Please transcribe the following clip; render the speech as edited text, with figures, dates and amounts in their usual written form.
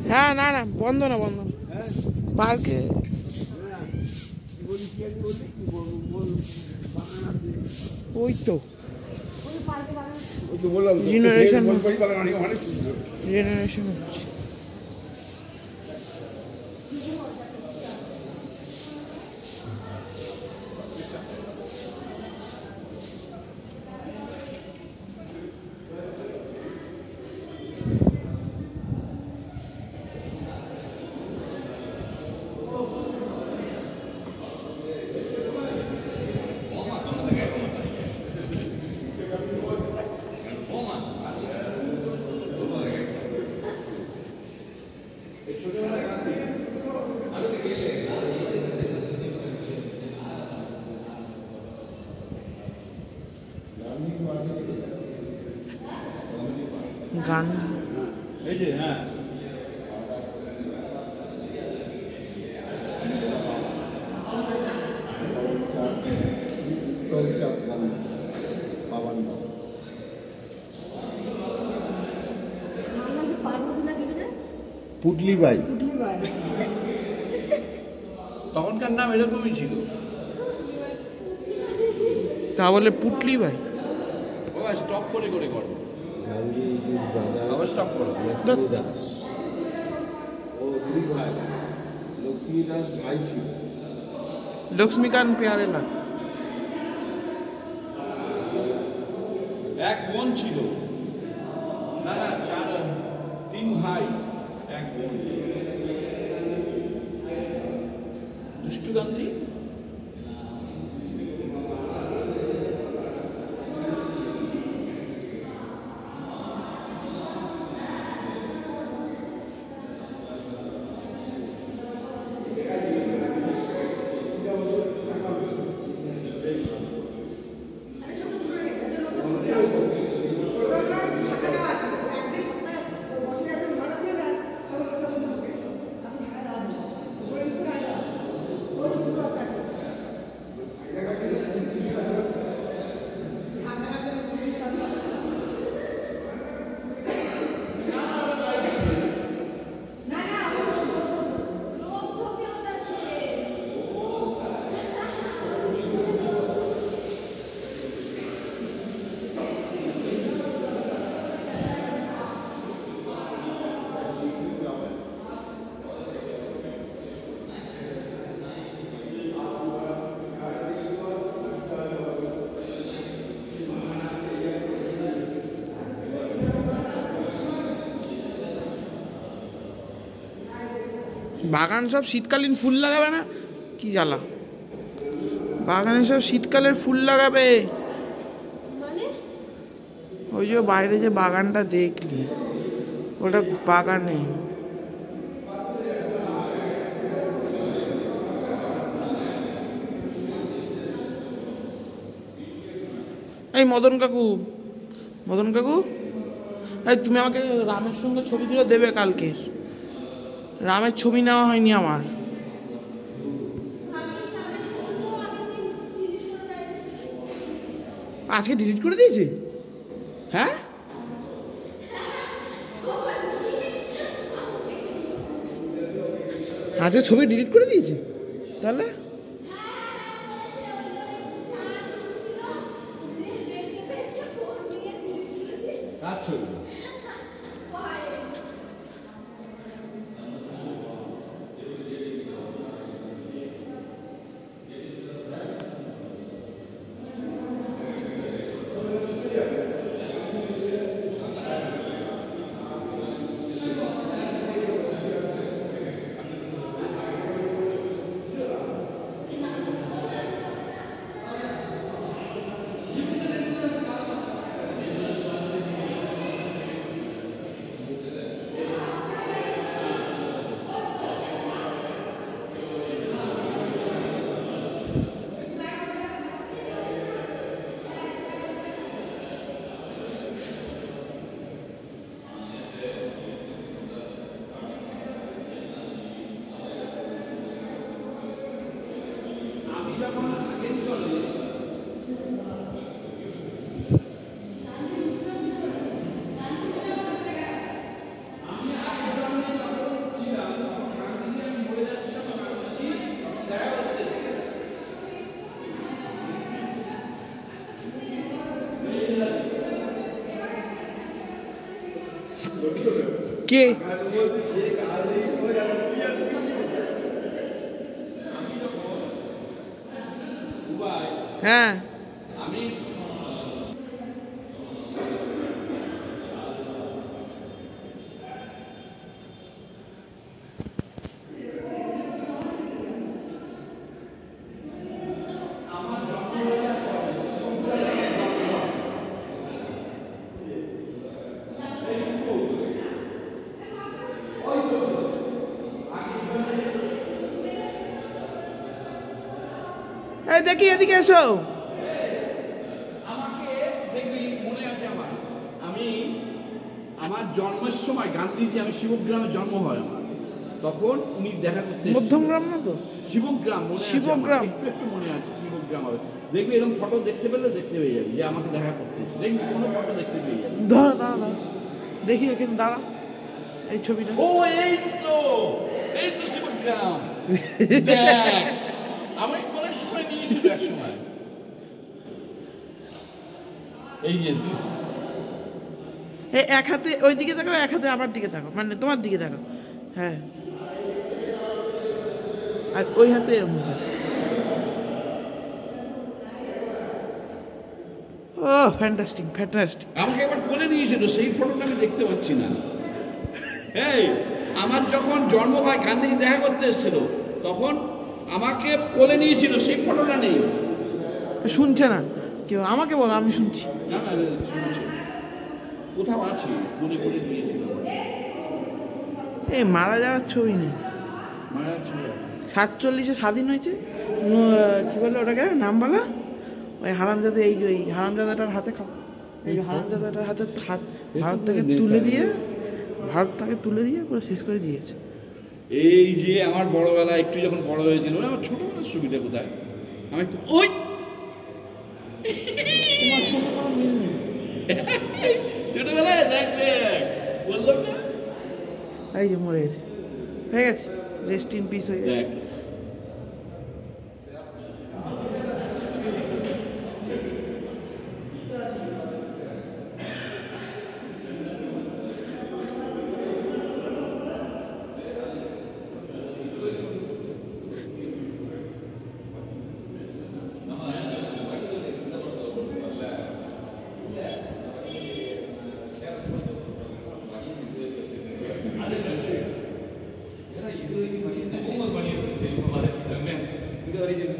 হ্যাঁ না না বন্ধ না বন্ধ পার্কে ওই তো জেনারেশন জেনারেশন হচ্ছে গান এই যে হ্যাঁ পুটলি ভাই তখনকার নাম এরকমই ছিল তা বলে পুটলি ভাই স্টপ করে করে করো গান্ধী ইজ ব্রাদার আবার স্টপ করো লক্ষ্মী দাস ও দুই ভাই লক্ষ্মী দাস ভাই ছিল লক্ষ্মীকান্ত পেয়ারে না এক বোন ছিল না না চার তিন ভাই এক বোন দুষ্টু গান্ধী বাগান সব শীতকালীন ফুল লাগাবে না কি জ্বালা বাগানে সব শীতকালের ফুল লাগাবে ওই যে বাইরে যে বাগানটা দেখলি ওটা বাগানে এই মদন কাকু এই তুমি আমাকে রামের সঙ্গে ছবিগুলো দেবে কালকে রামের ছবি নেওয়া হয়নি আমার আজকে ডিলিট করে দিয়েছে হ্যাঁ আজকে ছবি ডিলিট করে দিয়েছে তাহলে কে হ্যাঁ আমি এই দেখি এদিকে এসো আমাকে দেখবি মনে আছে আমি আমার জন্মের সময় গান্ধীজি আমি শিবগ্রামে জন্ম হয় আমার তখন উনি দেখা করতে এসেছিলেন। মধ্যমগ্রাম না তো শিবগ্রাম মনে আছে শিবগ্রাম। আমার, একটু একটু মনে আছে শিবগ্রাম হবে দেখবি এরকম ফটো দেখতে পেলে দেখতে পেয়ে যাবি যে আমাকে দেখা করতে এসেছে। দেখবি কোনো ফটো দেখতে পেয়ে যাবি দাঁড়া দাঁড়া দাঁড়া দেখি এখানে দাঁড়া এই ছবিটা ও এই তো শিবগ্রাম দেখ আমাকে কলেজ সময় নিয়েছিল এক সময় এই যে দিস এই এক হাতে ওই দিকে তাকাও এক হাতে আমার দিকে তাকাও মানে তোমার দিকে তাকাও হ্যাঁ আর ওই হাতে এরকম তাকাও। ও ফ্যান্টাস্টিক ফ্যান্টাস্টিক আমাকে একবার কোলে নিয়েছিল সেই ফটোটা আমি দেখতে পাচ্ছি না এই আমার যখন জন্ম হয় গান্ধীজি দেখা করতে এসেছিল তখন আমাকে কোলে নিয়েছিল সেই ফটোটা নেই শুনছে না কেউ আমাকে বলো আমি শুনছি না না শুনছি কোথাও আছে কোলে কোলে নিয়েছিল এই মারা যাওয়ার ছবি নেই মারা ছিল 47-এ স্বাধীন হয়েছে কি বলে ওটাকে নাম বলা ওই হারামজাদা এই যে ওই হারামজাদাটার হাতে খাও এই যে হারামজাদাটার হাতে হাত ভারত থেকে তুলে দিয়ে পুরো শেষ করে দিয়েছে এই যে আমার বড়বেলা একটু যখন বড় হয়েছিল আমার ছোটবেলার সুবিধা কোথায় আমি একটু ওই তোমার সঙ্গে কোনো মিল নেই ছোটবেলায় দেখ বললাম না এই যে মরে গেছে হয়ে গেছে রেস্ট ইন পিস হয়ে গেছে দেখ இது வரைக்கும்